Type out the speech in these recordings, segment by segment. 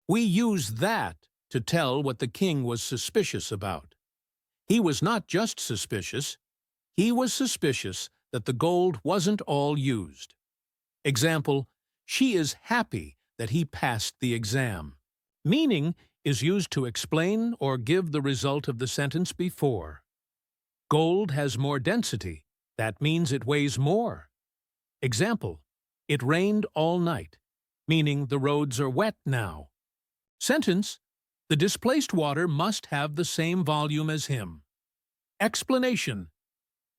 We use that to tell what the king was suspicious about. He was not just suspicious, he was suspicious that the gold wasn't all used. Example, she is happy that he passed the exam. Meaning is used to explain or give the result of the sentence before. Gold has more density. That means it weighs more. Example, it rained all night, meaning the roads are wet now. Sentence, the displaced water must have the same volume as him. Explanation,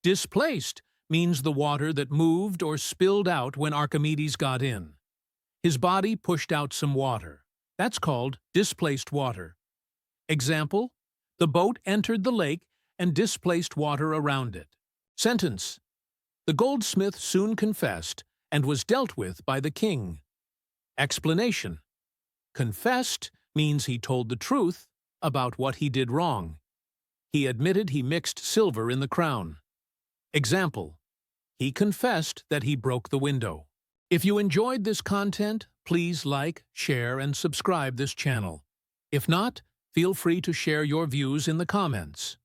displaced means the water that moved or spilled out when Archimedes got in. His body pushed out some water. That's called displaced water. Example, the boat entered the lake and displaced water around it. Sentence, the goldsmith soon confessed and was dealt with by the king. Explanation, confessed means he told the truth about what he did wrong. He admitted he mixed silver in the crown. Example, he confessed that he broke the window. If you enjoyed this content, please like, share, and subscribe this channel. If not, feel free to share your views in the comments.